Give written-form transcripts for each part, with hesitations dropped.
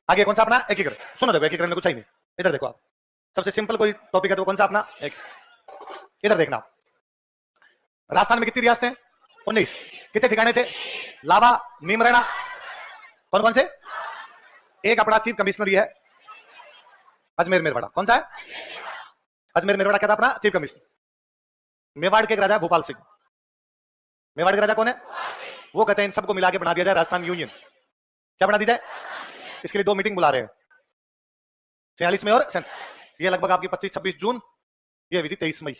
आगे कौन सा अपना एकीकरण, सुनो देखो एकीकरण में कुछ है नहीं। इधर देखो आप, सबसे सिंपल कोई टॉपिक है तो कौन सा अपना एक, इधर देखना। राजस्थान में कितनी रियासतें? 19। कितने ठिकाने थे? लावा, नीमराना, कौन कौन से? एक अपना चीफ कमिश्नर है अजमेर मेरवाड़ा। कौन सा है? अजमेर मेरवाड़ा क्या था अपना चीफ कमिश्नर। मेवाड़ के राजा भोपाल सिंह। मेवाड़ के राजा कौन है? वो कहते हैं इन सबको मिला के बना दिया जाए राजस्थान यूनियन। क्या बना दी जाए? इसके लिए 2 मीटिंग बुला रहे हैं, 46 में और ये लगभग आपकी 25-26 जून, ये हुई थी 23 मई।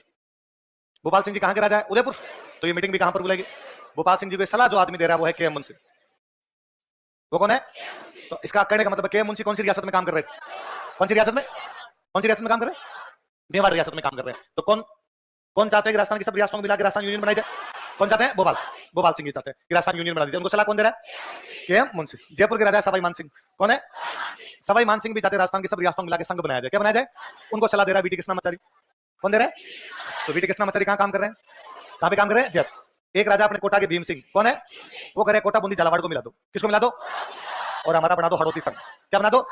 भोपाल सिंह जी कहां के राजा है? उदयपुर। तो ये मीटिंग भी कहां पर बुलाएगी? भोपाल सिंह जी को सलाह जो आदमी दे रहा है वो है के एम मुंशी। वो कौन है? तो इसका कहने का मतलब के एम मुंशी कौन सी रियासत में काम कर रहे थे? कौन सी रियासत में? कौन सी रियासत में काम कर रहे हैं? मेवाड़ रियासत में काम कर रहे हैं। तो कौन चाहते हैं कि राजस्थान की सब रियासतों को मिला के राजस्थान यूनियन बनाई जाए? कौन चाहते हैं? भोपाल सिंह जी चाहते हैं कि राजस्थान यूनियन बना दीजिए। उनको सलाह कौन दे रहा है? के एम मुंशी। जयपुर के राजा सवाई मान सिंह। कौन है? सवाई मान सिंह भी चाहते हैं राजस्थान की सब रियासतों को मिला के संघ बनाया जाए। क्या बनाया जाए? उनको सलाह दे रहा है बीटी कृष्णामाचारी। कौन दे रहा है? तो बीटी कृष्णामाचारी कहां काम कर रहे हैं? कहां पे काम कर रहे हैं? जयपुर। एक राजा अपने कोटा के भीम सिंह। कौन है? वो करे कोटा बूंदी झालावाड़ को मिला दो। किसको मिला दो? और हमारा बना दो हड़ौती संघ। क्या बना दो?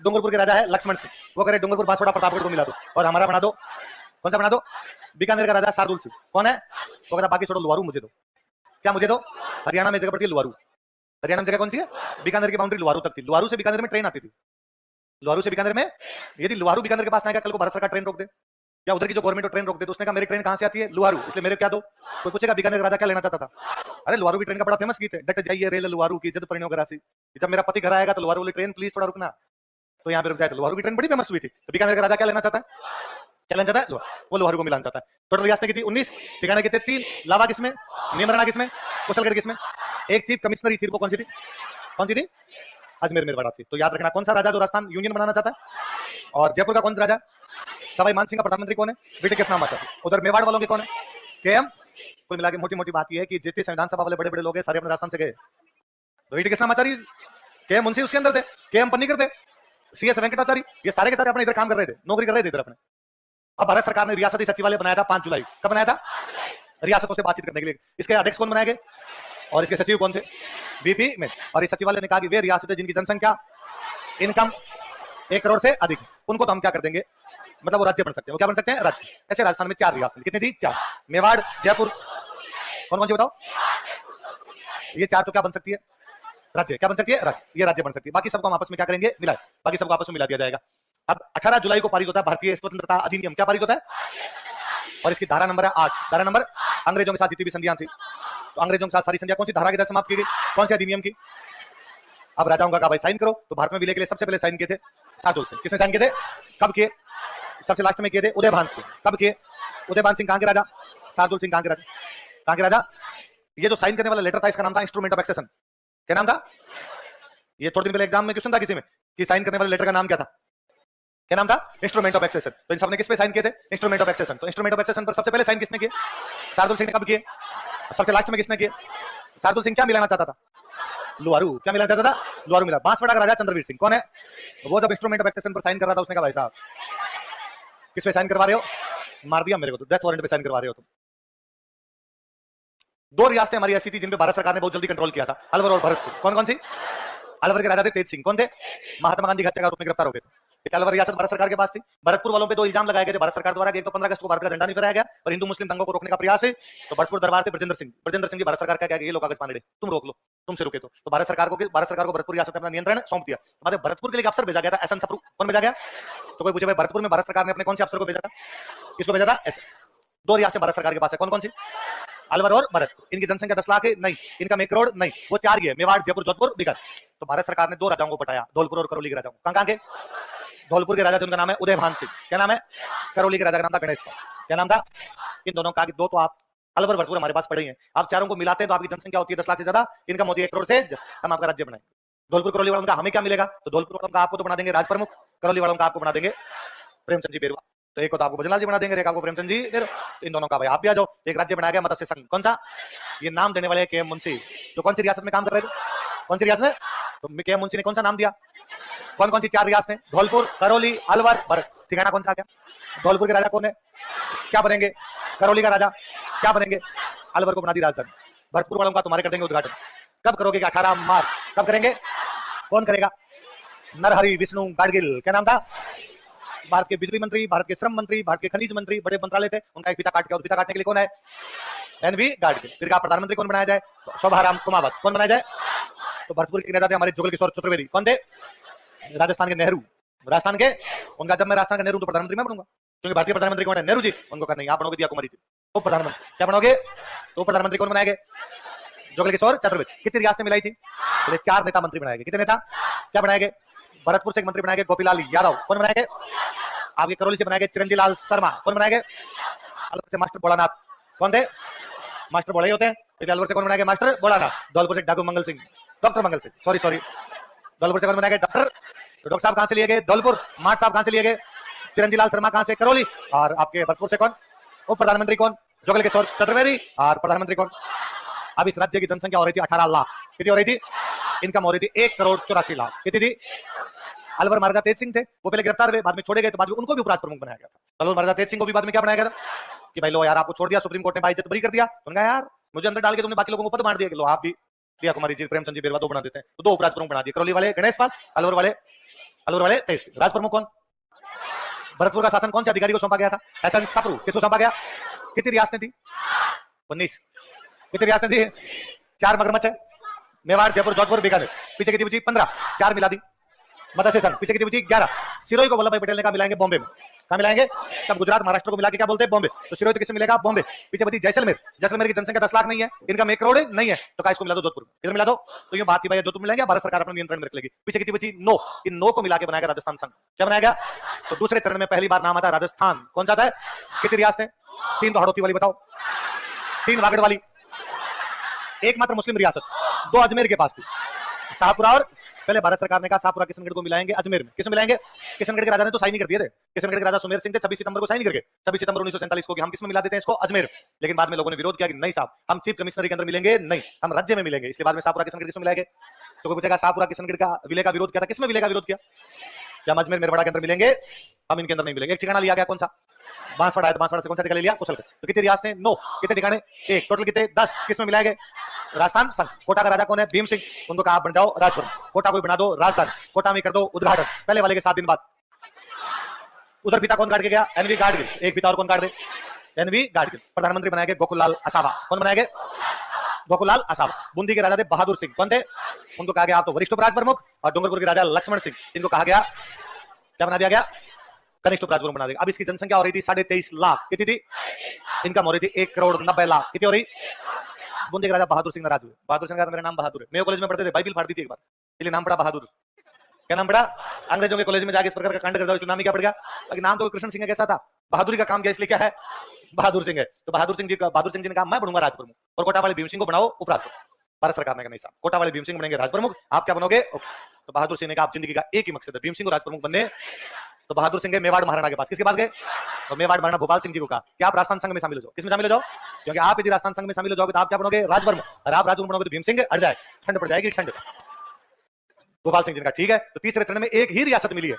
डूंगरपुर के राजा है लक्ष्मण सिंह। वो करे डूंगरपुर बांसवाड़ा प्रतापगढ़ को मिला दो। और हमारा बना दो, कौन सा बना दो? बीकानेर का राजा शार्दुल सिंह। कौन है? वो कहता बाकी छोड़ो, लुवारू मुझे दो। क्या मुझे दो? हरियाणा में जगह पड़ती है लुवारू। हरियाणा में जगह कौन सी है? बीकानेर की बाउंड्री लुवारू तक थी। लुवारू से बीकानेर में ट्रेन आती थी। लुवारू से बीकानेर में, यदि लुवारू बीकानेर के पास आएगा कल को भारत सरकार ट्रेन रोक दे, या उधर की जो गवर्नमेंट ट्रेन रोक दे, तो उसने कहा मेरी ट्रेन कहां से आती है? लुवारू, इसलिए मेरे क्या दो। कोई पूछेगा बीकानेर का राजा क्या लेना चाहता था? अरे लुवारू की ट्रेन का बड़ा फेमस गीत है, डट जाइए रेल लुवारू की जद परिणो राशि। जब मेरा पति घर आएगा तो लुवारू वाली ट्रेन प्लीज थोड़ा रुकना। तो यहाँ पे रुक जाए। तो लुवारू की ट्रेन बड़ी फेमस हुई थी। तो बीकानेर का राजा क्या लेना चाहता है? क्या लेना चाहता है? वो लुवारू को मिलाना चाहता है। टोटल रियासतें कितनी? 19। ठिकाने कितने? 3। लावा किसमें? नीमराना किसमें? कुशलगढ़ किसमें? एक चीफ कमिश्नर थी, वो कौन सी थी? कौन सी थी? अजमेर मेरवाड़ा थी। तो याद रखना कौन सा राजा जो राजस्थान यूनियन बनाना चाहता है। और जयपुर का कौन सा राजा? सवाई मान सिंह का प्रधानमंत्री कौन है? बीटी कृष्णामाचारी। उधर मेवाड़ वालों के कौन है? के एम। कुल मिला के मोटी मोटी बात यह है कि जितने संविधान सभा वाले बड़े बड़े लोग हैं सारे अपने राजस्थान से गए। तो बीटी कृष्णामाचारी, के एम मुंशी उसके अंदर थे, के एम पन्नीकर थे, CS वेंकटाचारी, ये सारे के सारे अपने इधर काम कर रहे थे, नौकरी कर रहे थे इधर अपने। अब भारत सरकार ने रियासती सचिवालय बनाया था 5 जुलाई। कब बनाया था? रियासतों से बातचीत करने के लिए। इसके अध्यक्ष कौन बनाए गए और इसके सचिव कौन थे? बीपी में। और इस सचिवालय ने कहा कि वे रियासतें जिनकी जनसंख्या इनकम 1 करोड़ से अधिक, उनको तो हम क्या कर देंगे, मतलब वो राज्य बन सकते हैं। वो क्या बन सकते हैं? राज्य। ऐसे राजस्थान में 4 रियासतें। कितनी थी? 4। मेवाड़, जयपुर, कौन कौन सी बताओ? ये 4 तो क्या बन सकती है? राज्य। क्या बन सकती है? राज्य। ये राज्य बन सकती है। बाकी सबको हम आपस में क्या करेंगे? मिलाए। बाकी सबको आपस में मिला दिया जाएगा। अब 18 जुलाई को पारित होता है भारतीय स्वतंत्रता अधिनियम। क्या पारित होता है? और इसकी धारा नंबर है 8। धारा नंबर, अंग्रेजों के साथ जितनी भी संधियां थी, तो अंग्रेजों के साथ सारी संधियां कौन सी धारा के तहत समाप्त की गई? कौन सी अधिनियम की? अब राजाओं का कहा भाई साइन करो। तो भारत में विलय के लिए सबसे पहले साइन किए थे शार्दुल सिंह। किसने साइन किए थे? कब किए? सबसे लास्ट में किए थे उदयभान सिंह। कब किए? उदयभान सिंह कहां के राजा? शार्दुल सिंह कहां के राजा? कहां के राजा? ये जो साइन करने वाला लेटर था इसका नाम था इंस्ट्रूमेंट ऑफ एक्सेशन। क्या नाम था? ये थोड़े दिन पहले एग्जाम में क्वेश्चन था किसी में कि साइन करने वाले लेटर का नाम क्या था? क्या नाम था? Instrument of accession. तो इन सबने किस पे साइन किए थे? Instrument of accession. तो इंस्ट्रूमेंट ऑफ एक्सेशन पर सबसे पहले साइन किसने किए? शार्दुल सिंह ने। कब किए? सबसे लास्ट में किसने किए? शार्दुल सिंह क्या मिलाना चाहता था? लुवारू। क्या मिलाना चाहता था? लुवारू मिला। बांसवाड़ा का राजा चंद्रवीर सिंह कौन है? वो जब इंस्ट्रूमेंट ऑफ एक्सेशन पर साइन कर रहा था उसने कहा भाई साहब किस पे साइन करवा रहे हो? मार दिया मेरे को, तो डेथ वारंट पे साइन करवा रहे हो तुम। 2 रियासतें हमारी ऐसी थी जिन पे भारत सरकार ने बहुत जल्दी कंट्रोल किया था, अलवर और भरतपुर। कौन कौन सी? अलवर के राजा थे तेज सिंह। कौन थे? महात्मा गांधी हत्या के आरोप में गिरफ्तार हो गए थे। अलवर रियासत भारत सरकार के पास थी। भरतपुर वालों पे 2 इल्जाम लगाए गए थे भारत सरकार द्वारा। एक तो 15 अगस्त को भारत का झंडा नहीं फहराया गया और हिंदू मुस्लिम दंगों को रोकने का प्रयास है। तो भरतपुर दरबार थे ब्रजेंद्र सिंह जी भारत सरकार का क्या ये लोग कागज पाने तुम रोक लो, तुमसे रुके। तो भारत सरकार को भरतपुर रियासत अपना नियंत्रण सौंप दिया। हमारे भरतपुर के लिए अफसर भेजा गया था, एसएन सप्रू। कौन भेजा गया? तो कोई पूछे भाई भरतपुर में भारत सरकार ने अपने कौन से अफसर को भेजा था? किसको भेजा था? 2 रियासतें भारत सरकार के पास है। कौन कौन सी? अलवर और भरतपुर। इनकी जनसंख्या 10 लाख है नहीं, इनका 1 करोड़ नहीं, वो 4 ही है, मेवाड़, जयपुर, जोधपुर, बीकानेर। तो भारत सरकार ने 2 राजाओं को पटाया, धौलपुर और करौली के राजाओं को। कहां के? धौलपुर के राजा थे, उनका नाम है उदयभान सिंह। क्या नाम है? करौली के राजा का नाम था गणेश का। क्या नाम था? इन दोनों का 2 तो आप अलवर भरतपुर हमारे पास पड़े हैं। आप चारों को मिलाते हैं तो आपकी जनसंख्या होती है 10 लाख से ज्यादा, इनकम होती है 1 करोड़ से। हम आपका राज्य बनाएंगे। धौलपुर करौली वालों का हमें क्या मिलेगा? तो धौलपुर वालों का आपको तो बना देंगे राज प्रमुख, करौली वालों का आपको बना देंगे प्रेमचंद जी बेरुआ। तो एक को तो आपको भजनलाल जी बना देंगे, एक आपको प्रेमचंद जी बेरुआ। तो इन दोनों का भाई आप भी आ जाओ। एक राज्य बनाया गया मत्स्य संघ। कौन सा? ये नाम देने वाले के एम मुंशी, जो कौन सी रियासत में काम कर रहे थे? कौन सी रियासत में? तो के एम मुंशी ने कौन सा नाम दिया? कौन कौन सी 4 रियासतें? धौलपुर, करौली, अलवर, भरत। ठिकाना कौन सा आ गया? धौलपुर के राजा कौन है? क्या बनेंगे? करौली का राजा क्या बनेंगे? अलवर को बना दी राजधानी। भरतपुर वालों का तुम्हारे कर देंगे उद्घाटन। कब करोगे? 18 मार्च। कब करेंगे? कौन करेगा? नरहरि विष्णु गाडगिल। क्या नाम था? भारत के बिजली मंत्री, भारत के श्रम मंत्री, भारत के खनिज मंत्री, बड़े मंत्रालय थे। उनका एक फीता काट के और फीता काटने के लिए कौन है? एनवी गाडगिल। फिर कहा प्रधानमंत्री कौन बनाया जाए? शोभाराम कुमावत। कौन बनाया जाए? तो भरतपुर के नेता थे हमारे जुगल किशोर चतुर्वेदी। कौन थे? राजस्थान के नेहरू। राजस्थान के उनका जब मैं राजस्थान का नेहरू तो प्रधानमंत्री मैं बनूंगा, क्योंकि भारतीय प्रधानमंत्री कौन है? नेहरू जी। उनको करना नहीं, आप बनोगे दिया कुमारी जी। तो प्रधानमंत्री क्या बनोगे? तो प्रधानमंत्री कौन बनाएंगे? जुगल किशोर चतुर्वेदी। कितनी रियासतें मिलाई थी? तो 4 नेता मंत्री बनाएंगे। कितने नेता? क्या बनाएंगे? भरतपुर से एक मंत्री बनाएंगे गोपीलाल यादव। कौन बनाएंगे? आपके करौली से बनाएंगे चिरंजी लाल शर्मा। कौन बनाएंगे? अलवर से मास्टर भोलानाथ। कौन थे? मास्टर भोला ही होते हैं। अलवर से कौन बनाएंगे? मास्टर भोलानाथ। धौलपुर से डाकू मंगल सिंह, डॉक्टर मंगल सिंह, सॉरी धौलपुर से कौन बनाएंगे? डॉक्टर। तो डॉक्टर साहब कहां से लिए गए? धौलपुर। माट साहब कहां से लिए गए? चिरंजी लाल शर्मा कहां से? करौली। और आपके भरतपुर से कौन? उप प्रधानमंत्री कौन? जुगल किशोर चतुर्वेदी। और प्रधानमंत्री कौन? अब इस राज्य की जनसंख्या हो रही थी 18 लाख। कितनी हो रही थी? इनकम हो रही थी 1,84,00,000। कितनी थी? अलवर महाराजा तेज सिंह थे, वो पहले गिरफ्तार हुए, बाद में छोड़े गए, तो बाद में उनको भी उपराज प्रमुख बनाया गया था। अलवर महाराजा तेज सिंह को भी बाद में क्या बनाया गया था कि भाई लो यार आपको छोड़ दिया, सुप्रीम कोर्ट ने भाई इज्जत बरी कर दिया। उन्होंने कहा यार मुझे अंदर डाल के तुमने बाकी लोगों को पद मार दिया कि लो आप भी दिया कुमारी जी, प्रेमचंद जी बेरवा 2 बना देते हैं, तो 2 उपराज प्रमुख बना दिए। करौली वाले गणेश पाल, अलवर वाले तेज। राज प्रमुख कौन? भरतपुर का शासन कौन से अधिकारी को सौंपा गया था? एसएन सप्रू। किसको सौंपा गया? कितनी रियासतें थी? 19। कितनी रियासतें थी? 4 मगरमच्छ है, मेवाड़, जयपुर, जोधपुर, बीकानेर। पीछे कितनी बची? 15। 4 मिला दी। मदरसे संघ पीछे कितनी बची? 11। सिरोही को वल्लभ भाई पटेल ने कहा मिलाएंगे बॉम्बे में। कहा मिलाएंगे? तब गुजरात महाराष्ट्र को मिला के क्या बोलते हैं? बॉम्बे। तो सिरोही तो किससे मिलेगा? बॉम्बे। पीछे बची जैसलमेर। जैसलमेर की जनसंख्या 10 लाख नहीं है, इनकम 1 करोड़ नहीं है, तो इसको मिला दो जोधपुर। इधर मिला दो, तो ये बात की भाई जोधपुर मिलाएंगे, भारत सरकार अपने नियंत्रण में रख लेगी। पीछे कितनी बची? 9। इन 9 को मिला के बनाएगा राजस्थान संघ। क्या बनाएगा? तो दूसरे चरण में पहली बार नाम आता है राजस्थान। कौन चाहता है? कितनी रियासतें? 3 तो हड़ौती वाली बताओ, 3 वागड़ वाली, एकमात्र मुस्लिम रियासत 2 अजमेर के पास थी, शाहपुरा। और पहले भारत सरकार ने कहा शाहपुरा किशनगढ़ को मिलाएंगे अजमेर में। किस में मिलाएंगे? किशनगढ़ के राजा ने तो साइन ही कर दिए थे। किशनगढ़ के राजा सुमेर सिंह थे, 26 सितंबर को साइन करके 26 सितंबर 1947 को कि हम किस में मिला देते हैं इसको? अजमेर। लेकिन बाद में लोगों ने विरोध किया कि नहीं साहब, हम चीफ कमिश्नरी के अंदर मिलेंगे नहीं, हम राज्य में मिलेंगे। इसलिए बाद में शाहपुरा किशनगढ़ किस में मिलाएंगे? तो कोई पूछेगा शाहपुरा किशनगढ़ का विलय का विरोध किया था, किसमें विलय का विरोध किया? क्या हम अजमेर मेरवाड़ा के अंदर मिलेंगे? हम इनके अंदर नहीं मिलेंगे। एक ठिकाना लिया गया, कौन सा? बांसवाड़ा है, तो बांसवाड़ा से कौन सा ठिकाना लिया? कुशलगढ़। तो कितनी रियासतें? 9। कितने ठिकाने? 1। टोटल कितने? 10। किस में मिलाएंगे? राजस्थान संघ। कोटा का राजा कौन है? भीम सिंह। उनको कहा आप बन जाओ राजपुर। कोटा को बना दो राजधानी, कोटा में कर दो उद्घाटन, पहले वाले के 7 दिन बाद। उधर पिता कौन काट के गया? एनवी गाडगिल। एक पिता और कौन काट दे? एनवी गाडगिल। प्रधानमंत्री बनाएंगे गोकुललाल असावा। कौन बनाएंगे? गोकुललाल असावा। बूंदी के राजा थे बहादुर सिंह। कौन थे? उनको कहा गया आप तो वरिष्ठ उपराज प्रमुख। और डूंगरपुर के राजा लक्ष्मण सिंह, इनको कहा गया क्या बना दिया गया? कनिष्ठ उपराज प्रमुख बना दिया। अब इसकी जनसंख्या हो रही थी 23.5 लाख। कितनी थी? इनकम हो रही थी 1,90,00,000। कितनी हो रही? बूंदी के राजा बहादुर सिंह नाराज हुए। बहादुर सिंह का मेरा नाम बहादुर है, मेरे कॉलेज में पढ़ते थे, बाइबिल फाड़ दी थी एक बार, इसलिए नाम पड़ा बहादुर। क्या नाम पड़ा? अंग्रेजों के कॉलेज में जाके इस प्रकार का कांड कर दो, इसलिए नाम ही क्या पड़ गया? लेकिन नाम तो कृष्ण सिंह कैसा था, बहादुरी का काम किया, इसलिए क्या है? बहादुर सिंह है। तो बहादुर सिंह जी ने कहा मैं बनूंगा राज प्रमुख, और कोटा वाले भीम सिंह को बनाओ उपराज प्रमुख। भारत सरकार ने कहा नहीं साहब, कोटा वाले भीम सिंह बनेंगे राज प्रमुख, आप क्या बनोगे? तो बहादुर सिंह ने कहा आप जिंदगी का एक ही मकसद है, भीम सिंह को राज प्रमुख बनने। तो बहादुर सिंह मेवाड़ महाराणा के पास। किसके पास गए? तो मेवाड़ महाराणा भोपाल सिंह जी को कहा कि आप राजस्थान संघ में शामिल हो जाओ। किसमें शामिल हो जाओ? क्योंकि आप यदि राजस्थान संघ में शामिल हो जाओगे तो आप क्या बनोगे? राजप्रमुख। और आप राजप्रमुख बनोगे तो भीम सिंह अड़ जाए, ठंड पड़ जाएगी, ठंड। भोपाल सिंह जी ने कहा ठीक है। तो तीसरे चरण में एक ही रियासत मिली है।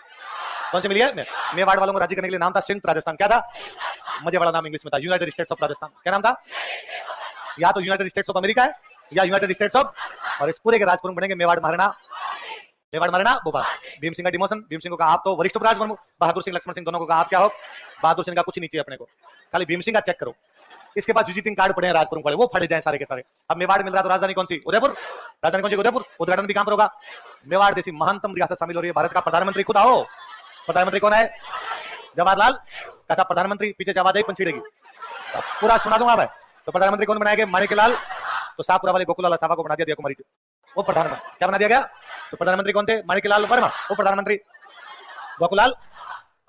कौन सी मिली है? मेवाड़ वालों को राजी करने के लिए नाम था संयुक्त राजस्थान। क्या था? मजे वाला नाम इंग्लिश में था, यूनाइटेड स्टेट्स ऑफ राजस्थान। क्या नाम था? या तो यूनाइटेड स्टेट्स ऑफ अमेरिका है या यूनाइटेड स्टेट्स ऑफ, और इस पूरे के राजप्रमुख बनेंगे मेवाड़ महाराणा भोपाल। भीम सिंह का डिमोशन। भीम सिंह को कहा आप तो वरिष्ठ उपराज प्रमुख। बहादुर सिंह लक्ष्मण सिंह दोनों को कहा आप क्या हो? बहादुर सिंह का कुछ नहीं चाहिए अपने को, खाली भीम सिंह का चेक करो। इसके बाद विजिटिंग कार्ड पड़े हैं राजप्रमुख वाले, वो फटे जाए सारे के सारे। अब मेवाड़ मिल रहा तो राजधानी कौन सी? उदयपुर। राजधानी कौन सी? उदयपुर। उद्घाटन भी कहां पर होगा? मेवाड़ जैसी महानतम रियासत शामिल हो रही है। भारत का प्रधानमंत्री खुद आओ। प्रधानमंत्री कौन है? जवाहरलाल। कैसा प्रधानमंत्री? पीछे से आवाज आई पंछीड़ेगी, पूरा सुना दूंगा मैं। तो प्रधानमंत्री कौन बनाएंगे? माणिक्यलाल। तो शाहपुरा वाले गोकुललाल असावा को बना दिया कुमारी जी, वो प्रधानमंत्री। क्या बना दिया गया? तो प्रधानमंत्री कौन थे? माणिक्यलाल वर्मा, वो प्रधानमंत्री। गोकुललाल।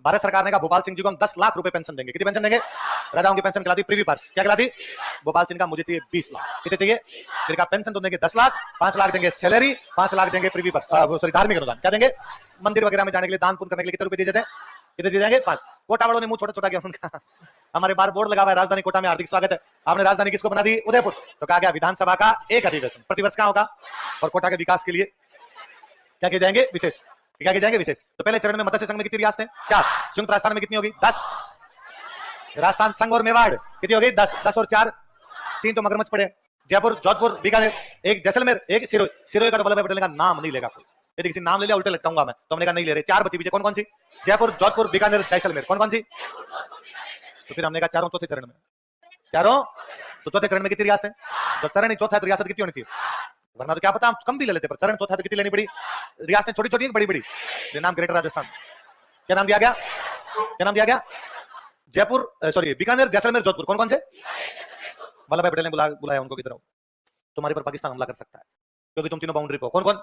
भारत सरकार ने कहा भोपाल सिंह जी को हम 10 लाख रुपए पेंशन देंगे। कितनी पेंशन देंगे? राजाओं की पेंशन खिलाती प्रीवी पर्स। क्या खिलाती? भोपाल सिंह का मुझे चाहिए 20 लाख। कितने चाहिए? फिर कहा पेंशन तो देंगे 10 लाख, 5 लाख देंगे सैलरी, 5 लाख देंगे प्रीवी पर्स, सॉरी धार्मिक अनुदान। क्या देंगे? मंदिर वगैरह में जाने के लिए, दान पुण्य करने के लिए कितने रुपए दिए जाते हैं? कितने दिए जाएंगे? 5। कोटा वालों ने मुंह छोटा छोटा किया उनका। हमारे बाहर बोर्ड लगा हुआ है राजधानी कोटा में हार्दिक स्वागत है। आपने राजधानी किसको बना दी? उदयपुर। तो कहा गया विधानसभा का एक अधिवेशन प्रतिवर्ष का होगा, और कोटा के विकास के लिए क्या किए जाएंगे? विशेष। क्या किए जाएंगे? विशेष। तो पहले चरण में मत्स्य संघ में कितनी रियासतें? 4। संयुक्त राजस्थान में कितनी होगी? 10। राजस्थान संघ और मेवाड़ कितनी होगी? 10। 10 और 4 3 तो मगरमच्छ पड़े, जयपुर, जोधपुर, बीकानेर, एक जैसलमेर, एक सिरोही। सिरोही का तो वल्लभ भाई पटेल का नाम नहीं लेगा कोई, यदि किसी नाम ले लिया उल्टे लटकाऊंगा मैं, तो हमने कहा नहीं ले रहे। 4 बची पीछे, कौन कौन सी? जयपुर, जोधपुर, बीकानेर, जैसलमेर, कौन कौन सी? तो फिर हमने कहा चारों चौथे चरण में, चारों। तो चौथे चरण में कितनी रियासत है? जब चरण ही चौथा है तो रियासत कितनी होनी चाहिए? वरना तो क्या पता हम कम भी ले लेते, पर चरण चौथा है तो कितनी लेनी पड़ी? रियासतें छोटी छोटी बड़ी बड़ी, नाम ग्रेटर राजस्थान। क्या नाम दिया गया? क्या नाम दिया गया? जयपुर, सॉरी, बीकानेर, जैसलमेर, जोधपुर, कौन कौन से? वल्लभ भाई पटेल ने बुलाया उनको, किधर हो? तुम्हारे पर पाकिस्तान हमला कर सकता है क्योंकि तुम तीनों बाउंड्री को, कौन कौन?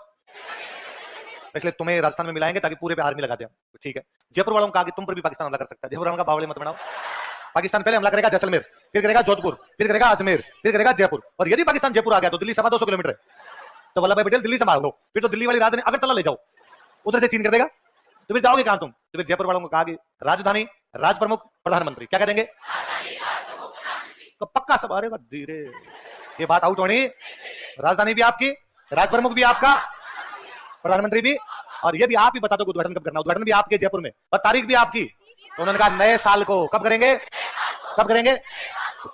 इसलिए तुम्हें राजस्थान में मिलाएंगे ताकि पूरे पे आर्मी लगा दे। ठीक है, जयपुर वालों को कहा कि तुम पर भी पाकिस्तान हमला कर सकता है। जयपुर वालों का बावड़े मत बनाओ। पाकिस्तान पहले हमला करेगा जैसलमेर, फिर करेगा जोधपुर, फिर करेगा अजमेर, फिर करेगा जयपुर। और यदि पाकिस्तान जयपुर आ गया तो दिल्ली 250 किलोमीटर है, तो वल्लभ भाई पटेल दिल्ली संभाल लो, फिर तो दिल्ली वाली राजधानी अगरतला ले जाओ, उधर से चीन कर देगा, तो फिर जाओगे कहां तुम? तो फिर जयपुर वालों को कहा कि राजधानी, राज प्रमुख, प्रधानमंत्री, क्या कह देंगे? तो पक्का सब। अरे धीरे, ये बात आउट होनी। राजधानी भी आपकी, राज प्रमुख भी आपका, प्रधानमंत्री भी, और ये भी आप ही बता दो उद्घाटन कब करना। उद्घाटन भी आपके जयपुर में, और तारीख भी आपकी। तो उन्होंने कहा नए साल को कब करेंगे? कब करेंगे?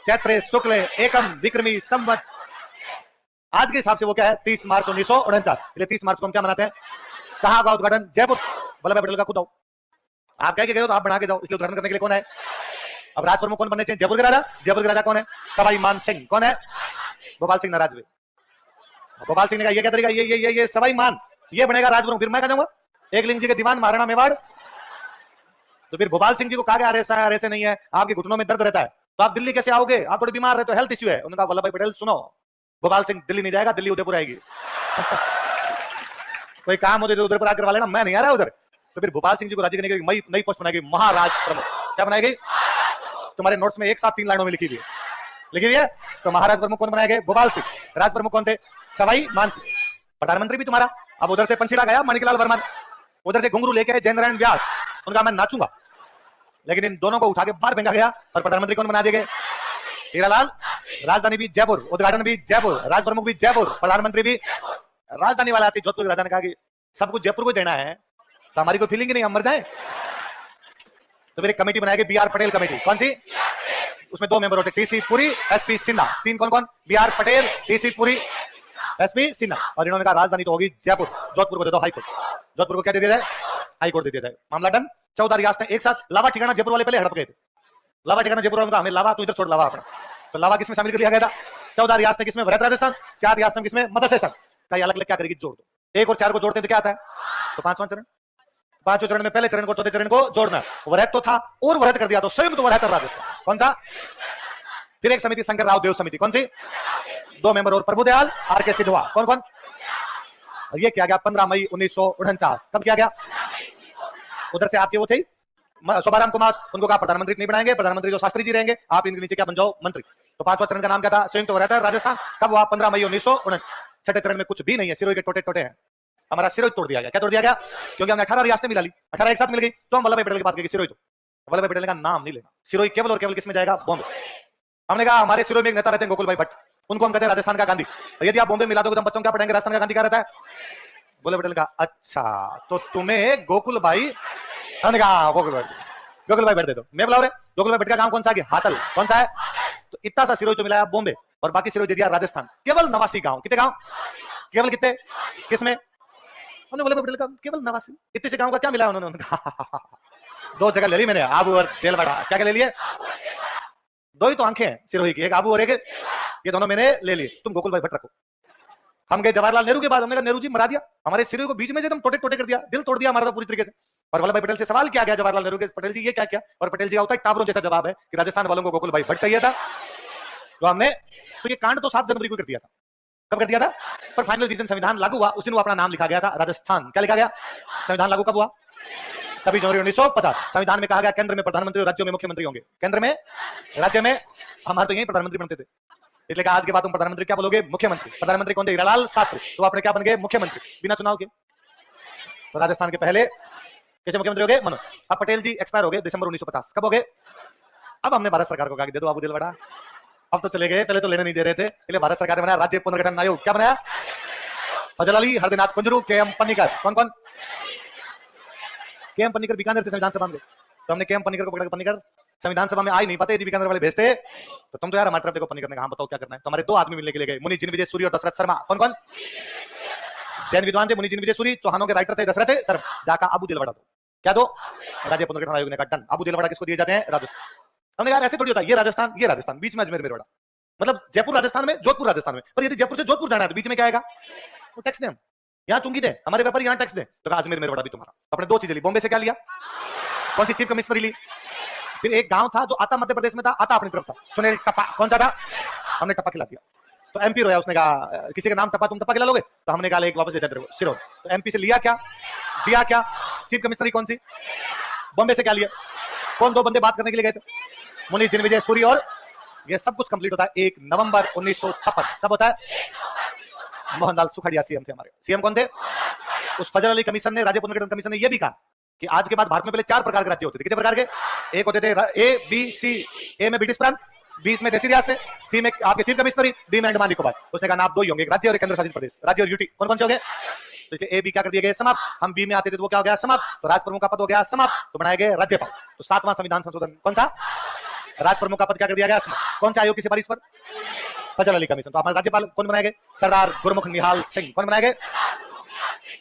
चैत्र शुक्ल एकम विक्रमी संवत। आज के हिसाब से वो क्या है? 30 मार्च 1949। 30 मार्च को हम क्या मनाते हैं? कहां होगा उद्घाटन? जयपुर। वल्लभ भाई पटेल का खुद आओ, आप कह के गए हो तो आप बना के जाओ। इसलिए उद्घाटन करने के लिए कौन है? अब राज प्रमुख कौन बनने चाहिए? जयपुर के राजा। जयपुर के राजा कौन है? सवाई मान सिंह। कौन है? गोपाल सिंह नाराज हुए। गोपाल सिंह ने कहा ये क्या तरीका? ये सवाई मान, ये बनेगा राज प्रमुख। फिर मैं कहा जाऊंगा एक लिंग जी के दीवान महाराणा मेवाड़। तो फिर गोपाल सिंह जी को कहा गया अरे ऐसे नहीं है, आपके घुटनों में दर्द रहता है, तो आप दिल्ली कैसे आओगे? आप थोड़े बीमार रहते हो, हेल्थ इश्यू है। उन्होंने कहा वल्लभ भाई पटेल सुनो, गोपाल सिंह दिल्ली नहीं जाएगा, दिल्ली उदयपुर आएगी। कोई काम होते तो उदयपुर आकर करवा लेना, मैं नहीं आ रहा उधर। तो फिर गोपाल सिंह जी को राजी करने के लिए नई पोस्ट बनाएगी, महाराज प्रमुख। क्या बनाएगी? तुम्हारे नोट्स में एक साथ 3 लाइनों में लिखी हुई है। तो महाराज प्रमुख कौन बनाएंगे? गोपाल सिंह। राज प्रमुख कौन थे? सवाई मान सिंह। प्रधानमंत्री भी तुम्हारा। अब उधर से पंचीला गया माणिकलाल वर्मा, उधर से घुंघरू लेके आए जय नारायण व्यास। उनका मैं नाचूंगा, लेकिन इन दोनों को उठा के बाहर फेंका गया। और प्रधानमंत्री कौन बना दिए गए? हीरालाल। राजधानी भी जयपुर, उद्घाटन भी जयपुर, राज प्रमुख भी जयपुर, प्रधानमंत्री भी। राजधानी वाला आती जोधपुर की राजधानी कहा कि सब कुछ जयपुर को देना है, तो हमारी कोई फीलिंग ही नहीं, हम मर जाए। तो फिर एक कमेटी बनाएगी, BR पटेल कमेटी। कौन सी? उसमें 2 मेंबर होते, TC पुरी, SP सिन्हा। 3 कौन कौन? BR Patel, TC Puri, SP Sinha. और इन्होंने कहा राजधानी तो होगी जयपुर, जोधपुर को दे दो हाईकोर्ट। जोधपुर को क्या दे दिया जाए? हाईकोर्ट दे दिया जाए। मामला डन। 14 रियासतें एक साथ। लावा ठिकाना जयपुर वाले पहले हड़प गए थे। लावा ठिकाना जयपुर वालों का, हमें लावा, तू इधर छोड़ लावा अपना। तो लावा किसमें शामिल कर लिया गया था? 14 रियासतें किसमें? वृहत राजस्थान। 4 रियासतें किसमें? मत्स्य संघ। का अलग अलग क्या करेगी? जोड़ दो। 1 और 4 को जोड़ते हैं तो क्या आता है? तो 5वां चरण। 5वें चरण में पहले चरण को चौथे चरण को जोड़ना। वृहत तो था और वृहत कर दिया, तो संयुक्त वृहत राजस्थान। कौन सा? फिर एक समिति, शंकर राव देव समिति। कौन सी? 2 मेंबर और प्रभुदयाल, RK सिद्धवा। कौन कौन? ये किया गया 15 मई 1949। कब किया गया? उधर से आपके वो थे शोभाराम कुमार, उनको कहा प्रधानमंत्री नहीं बनाएंगे, प्रधानमंत्री जो शास्त्री जी रहेंगे, आप इनके नीचे क्या बन जाओ? मंत्री। तो 5वां चरण का नाम क्या था? संयुक्त वृहत राजस्थान। कब हुआ? 15 मई 1949। 6ठे चरण में कुछ भी नहीं है, सिरोही के टोटे टोटे हैं। हमारा सिरोही तोड़ दिया गया। क्या तोड़ दिया गया? क्योंकि हमने 18 रियासतें मिला ली, 18 एक साथ मिल गई, तो हम वल्लभ भाई पटेल के पास गए सिरोही। तो वल्लभ भाई पटेल का नाम नहीं लेना, सिरोही केवल और केवल किसमें जाएगा? बॉम्बे। हमने कहा हमारे सिरोही में एक नेता रहते हैं गोकुल भाई भट्ट, उनको हम कहते हैं राजस्थान का गांधी। यदि आप बॉम्बे मिला दोगे तो हम बच्चों क्या पढ़ेंगे? राजस्थान का गांधी क्या रहता है? वल्लभ पटेल का अच्छा, तो तुम्हें गोकुल भाई, हमने कहा गोकुल भाई भट्ट दे दो। मैं बुला रहे गोकुल भाई भट्ट का गांव कौन सा है? हातल। कौन सा है? तो इतना सा सिरोही तो मिलाया बॉम्बे, और बाकी सिरोही दे दिया राजस्थान। केवल 89 गांव। कितने गांव? केवल कितने? किसमें? हमने वल्लभ भाई पटेल का केवल 89। इतने से गांव का क्या मिला उन्होंने? 2 जगह ले ली मैंने, आबू और तेलवाड़ा। क्या ले लिए? 2 ही तो आंखें हैं सिरोही की, एक आबू और एक ये, दोनों मैंने ले लिए। तुम गोकुल भाई भट्ट रखो। हम गए जवाहरलाल नेहरू के बाद, हमने कहा नेहरू जी मरा दिया हमारे सिरोही को, बीच में से एकदम टोटे टोटे कर दिया, दिल तोड़ दिया हमारा तो पूरी तरीके से। और वल्लभ भाई पटेल से सवाल किया गया जवाहरलाल नेहरू के, पटेल जी ये क्या किया? और पटेल जी का होता है टावरों जैसा जवाब है कि राजस्थान वालों को गोकुल भाई भट्ट चाहिए था। तो हमने तो ये कांड तो 7 जनवरी को कर दिया था। कब कर दिया था? पर फाइनल जिस दिन संविधान लागू हुआ उस दिन वो अपना नाम लिखा गया था राजस्थान। क्या लिखा गया? संविधान लागू कब हुआ? 26 जनवरी 1950। संविधान में कहा गया केंद्र में प्रधानमंत्री और राज्यों में मुख्यमंत्री होंगे। केंद्र में, राज्य में, हमारे तो यही प्रधानमंत्री बनते थे। इसलिए कहा आज के बाद तुम प्रधानमंत्री क्या बोलोगे? मुख्यमंत्री। प्रधानमंत्री कौन थे? हीरालाल शास्त्री। तो आपने क्या बन गए? मुख्यमंत्री, बिना चुनाव के। तो राजस्थान के पहले कैसे मुख्यमंत्री हो गए? मनोज। अब पटेल जी एक्सपायर हो गए दिसंबर 1950। कब हो गए? अब हमने भारत सरकार को कहा दे दो आबू दिलवाड़ा। अब तो चले गए, पहले तो लेने नहीं दे रहे थे, इसलिए भारत सरकार ने बनाया राज्य पुनर्गठन आयोग। क्या बनाया? फजल अली, हरदिनाथ कुंजरू, KM पन्नीकर। कौन कौन? KM पन्नीकर बीकानेर से संविधान सभा में गए, तो हमने KM पन्नीकर को पकड़ के, पन्नीकर संविधान सभा में आ ही नहीं पाते, यदि बीकानेर वाले भेजते तो तुम तो यार हमारे तरफ देखो। पन्नीकर ने कहा बताओ क्या करना है? तो हमारे 2 आदमी मिलने के लिए गए, मुनि जिन विजय सूर्य और दशरथ शर्मा। कौन कौन? जैन विद्वान थे, मुनि जिन विजय सूरी, चौहानों के राइटर थे दशरथ सर, जाका अबू दिलवाड़ा दो। क्या दो? राज्य पुनर्गठन आयोग ने कहा डन। अबू दिलवाड़ा किसको दिए जाते हैं? राजस्थान। हमने कहा ऐसे थोड़ी होता है, ये राजस्थान, बीच में अजमेर मेरवाड़ा, मतलब जयपुर राजस्थान में, जोधपुर राजस्थान में। पर यदि जयपुर से जोधपुर जाना है तो बीच में क्या आएगा? तो टैक्स दे, हम यहाँ चुंगी दे, हमारे व्यापारी यहाँ टैक्स दे। तो कहा अजमेर मेरवाड़ा भी तुम्हारा। अपने दो चीजें ली। बॉम्बे से क्या लिया? कौन सी चीफ कमिश्नरी ली? फिर एक गांव था जो आता मध्य प्रदेश में था, आता अपनी तरफ था, सुनील टप्पा। कौन सा था? हमने टप्पा खिला दिया। तो एमपी रोया, उसने कहा किसी का नाम टप्पा, तुम टप्पा खिला लोगे? तो हमने कहा एक वापस दे दे सिरों। तो एमपी से लिया क्या, दिया क्या? चीफ कमिश्नरी कौन सी? बॉम्बे से क्या लिया? कौन दो बंदे बात करने के लिए गए थे? मुनि जिन विजय सूरी। और ये सब कुछ कंप्लीट होता है 1 नवंबर 1956। कब होता है? मोहनलाल सुखड़िया सीएम थे हमारे। सीएम कौन थे? उस फजल अली कमीशन ने, राज्य पुनर्गठन कमीशन ने यह भी कहा कि आज के बाद भारत में पहले 4 प्रकार के राज्य होते थे। कितने प्रकार के? एक होते थे ए बी सी। ए में ब्रिटिश प्रांत, बी में देसी रियासतें, सी में आपके चीफ कमिश्नरी, डी में अंडमान निकोबार। उसने कहा ना आप 2 ही होंगे, एक राज्य और एक केंद्र शासित प्रदेश। राज्य और यूटी कौन कौन से हो गए? तो जैसे ए बी क्या कर दिए गए? समाप्त। हम बी में आते थे तो वो क्या हो गया? समाप्त। तो राज प्रमुख का पद हो गया समाप्त, तो बनाए गए राज्यपाल। तो 7वां संविधान संशोधन कौन सा? राज प्रमुख का पद क्या कर दिया गया? समाप्त। कौन से आयोग की सिफारिश पर? फजल अली कमीशन। तो हमारे राज्यपाल कौन बनाए गए? सरदार गुरमुख निहाल सिंह। कौन बनाए गए?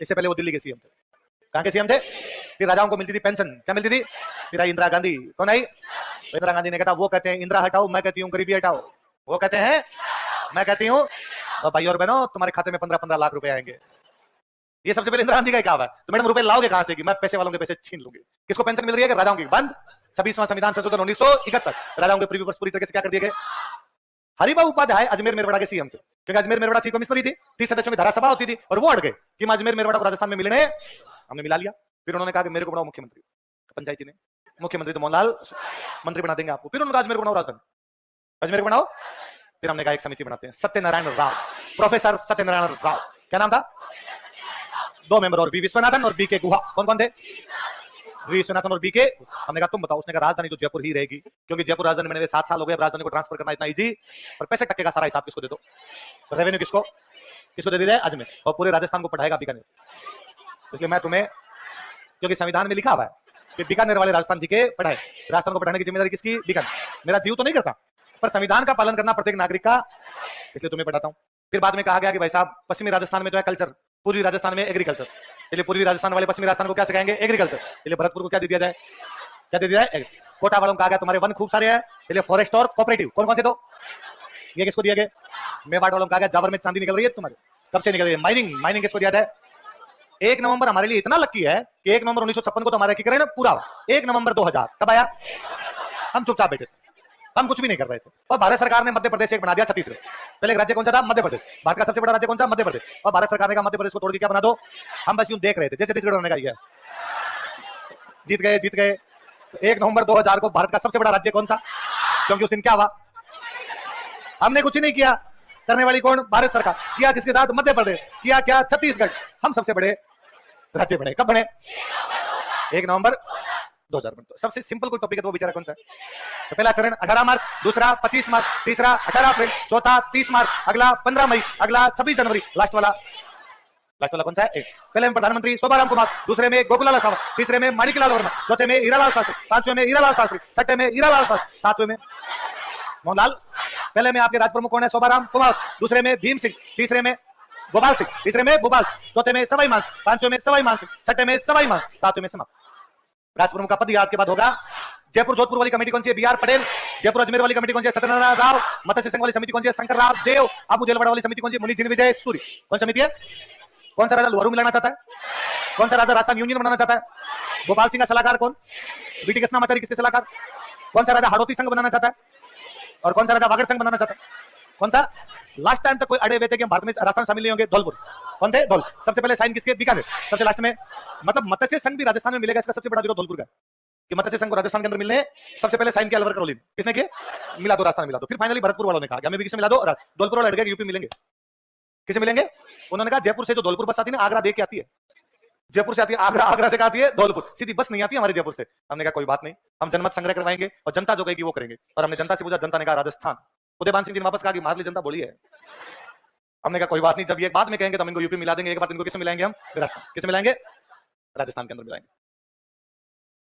इससे पहले वो दिल्ली के सीएम थे। कहां के सीएम थे? फिर राजाओं को मिलती थी पेंशन। क्या मिलती थी? फिर आई इंदिरा गांधी। कौन आई? इंदिरा गांधी ने कहा वो कहते हैं इंदिरा हटाओ, मैं कहती हूँ गरीबी हटाओ। वो कहते हैं, मैं कहती हूँ भाई और बहनों तुम्हारे खाते में 15-15 लाख रुपए आएंगे। ये सबसे पहले इंदिरा गांधी का कहा है। तो मैडम रुपए लाओगे कहां से? कि मैं पैसे वालों के पैसे छीन लूंगी। किसको पेंशन मिल रही है? राजाओं की। बंद। 26वां संविधान संशोधन 1971। राजाओं के प्रीव्यू वर्ष पूरी तरीके से क्या कर दिए गए? हरिबाबू उपाध्याय अजमेर मेरवाड़ा के सीएम थे, क्योंकि अजमेर मेरवाड़ा चीफ कमिश्नरी थी, 30 सदस्यों की धारासभा होती थी, और वो अड़ गए कि मैं अजमेर मेरवाड़ा को राजस्थान में मिलने। हमने मिला लिया। फिर उन्होंने कहा कि मेरे को बनाओ मुख्यमंत्री। पंचायती ने मुख्यमंत्री तो मोहनलाल मंत्री बना देंगे आपको। फिर उन्होंने कहा अजमेर को बनाओ राजधानी, अजमेर को बनाओ। फिर हमने कहा एक समिति बनाते हैं, सत्यनारायण राव, प्रोफेसर सत्यनारायण राव। क्या नाम था? 2 मेंबर और बी विश्वनाथन और बी के गुहा। कौन कौन थे? वी विश्वनाथन और बी के। हमने कहा तुम बताओ। उसने कहा राजधानी तो जयपुर ही रहेगी, क्योंकि जयपुर राजधानी बने हुए 7 साल हो गए। राजधानी को ट्रांसफर करना इतना इजी। और 65% का सारा हिसाब किसको दे दो? रेवेन्यू किसको दे दिया? अजमेर। और पूरे राजस्थान को पढ़ाएगा बीकानेर। इसलिए मैं तुम्हें, क्योंकि संविधान में लिखा हुआ है कि बीकानेर वाले राजस्थान जी के पढ़ाए, राजस्थान को पढ़ाने की जिम्मेदारी किसकी? बीकानेर। मेरा जीव तो नहीं करता, पर संविधान का पालन करना प्रत्येक नागरिक का, इसलिए तुम्हें पढ़ाता हूं। फिर बाद में कहा गया कि भाई साहब पश्चिमी राजस्थान में तो है कल्चर, पूर्वी राजस्थान में एग्रीकल्चर, इसलिए पूर्वी राजस्थान वाले पश्चिमी राजस्थान को क्या सिखाएंगे? एग्रीकल्चर। इसलिए भरतपुर को क्या दे दिया जाए? क्या दे दिया जाए? कोटा वालों को कहा गया तुम्हारे वन खूब सारे हैं, इसलिए फॉरेस्ट और कोऑपरेटिव। कौन कौन से? तो ये किसको दिया गया? मेवाड़ वालों को कहा गया जावर में चांदी निकल रही है तुम्हारे। कब से निकल रही है? माइनिंग किसको दिया जाए? 1 नवंबर हमारे लिए इतना लकी है कि 1 नवंबर 1956 को तो हमारा क्या करें ना पूरा। 1 नवंबर 2000 कब आया? हम चुपचाप बैठे थे, हम कुछ भी नहीं कर रहे थे, और भारत सरकार ने मध्य प्रदेश एक बना दिया छत्तीसगढ़। पहले एक राज्य कौन सा था? मध्य प्रदेश। भारत का सबसे बड़ा राज्य कौन सा? मध्य प्रदेश। और भारत सरकार ने कहा मध्य प्रदेश को तोड़ के क्या बना दो? हम बस यूं देख रहे थे, जैसे छत्तीसगढ़ होने का। जीत गए। 1 नवंबर 2000 को भारत का सबसे बड़ा राज्य कौन सा? क्योंकि उस दिन क्या हुआ? हमने कुछ नहीं किया, करने वाली कौन? भारत सरकार। किया किसके साथ? मध्य प्रदेश। किया क्या? छत्तीसगढ़। हम सबसे बड़े राज्य बने। कब बने? 1 नवंबर 2000। तो सबसे सिंपल कोई टॉपिक है तो वो बेचारा कौन सा है? तो पहला चरण 18 मार्च, दूसरा 25 मार्च, तीसरा 18 अप्रैल, चौथा 30 मार्च, अगला 15 मई, अगला 26 जनवरी, लास्ट वाला कौन सा है? पहले में प्रधानमंत्री शोभाराम कुमार, दूसरे में गोकुलाल सावंत, तीसरे में माणिकलाल वर्मा, चौथे में हीरालाल शास्त्री, 5वें में हीरालाल शास्त्री, 6ठे में हीरालाल शास्त्री, 7वें में मोहनलाल। पहले में आपके राज प्रमुख कौन है? शोभाराम कुमार, दूसरे में भीम सिंह, तीसरे में गोपाल सिंह, तीसरे में भूपाल, चौथे में सवाई मान, 5वें में सवाई मान सिंह, 6ठे में सवाई मान, 7वें में समाप्त। राज प्रमुख का पद आज के बाद होगा। जयपुर जोधपुर वाली कमेटी कौन सी है? बीआर पटेल। जयपुर अजमेर वाली कमेटी कौन सी है? सत्यनारायण राव। मत्स्य संघ वाली समिति कौन सी है? शंकर राव देव। अबू दिलवाड़ा वाली समिति कौन सी है? मुनि जिन विजय सूरी। कौन समिति है? कौन सा राजा लोहारू मिलाना चाहता है? कौन सा राजा राजस्थान यूनियन बनाना चाहता है? गोपाल सिंह का सलाहकार कौन? बीटी कृष्णामाचारी किसके सलाहकार? कौन सा राजा हाड़ौती संघ बनाना चाहता है? और कौन सा राजा वागड़ संघ बनाना चाहता है? कौन सा? लास्ट टाइम तक कोई अड़े हुए थे कि हम भारत में राजस्थान शामिल नहीं होंगे। धौलपुर। कौन थे? धौल। सबसे पहले साइन किसके? बीकानेर। सबसे लास्ट में, मतलब मत्स्य संघ भी राजस्थान में मिलेगा, इसका सबसे बड़ा विरोध धौलपुर का कि मत्स्य संघ को राजस्थान के अंदर मिलने सबसे पहले साइन किया अलवर करौली। किसने किया? मिला दो, राजस्थान मिला दो। फिर फाइनली भरतपुर वालों ने कहा कि हमें भी किसे मिला दो? धौलपुर वाले अड़ गए यूपी मिलेंगे। किसे मिलेंगे? उन्होंने कहा जयपुर से जो धौलपुर बस आती है ना, आगरा देख के आती है। जयपुर से आती है आगरा, आगरा से आती है धौलपुर, सीधी बस नहीं आती हमारे जयपुर से। हमने कहा कोई बात नहीं, हम जनमत संग्रह करवाएंगे और जनता जो कहेगी वो करेंगे। और हमने जनता से पूछा, जनता ने कहा राजस्थान। उदयभान सिंह जी ने वापस कहा कि मारली जनता बोली है। हमने कहा कोई बात नहीं, जब ये बाद में कहेंगे तो हम इनको यूपी मिला देंगे। एक बात इनको किसे मिलाएंगे? हम राजस्थान। किसे मिलाएंगे? राजस्थान के अंदर मिलाएंगे।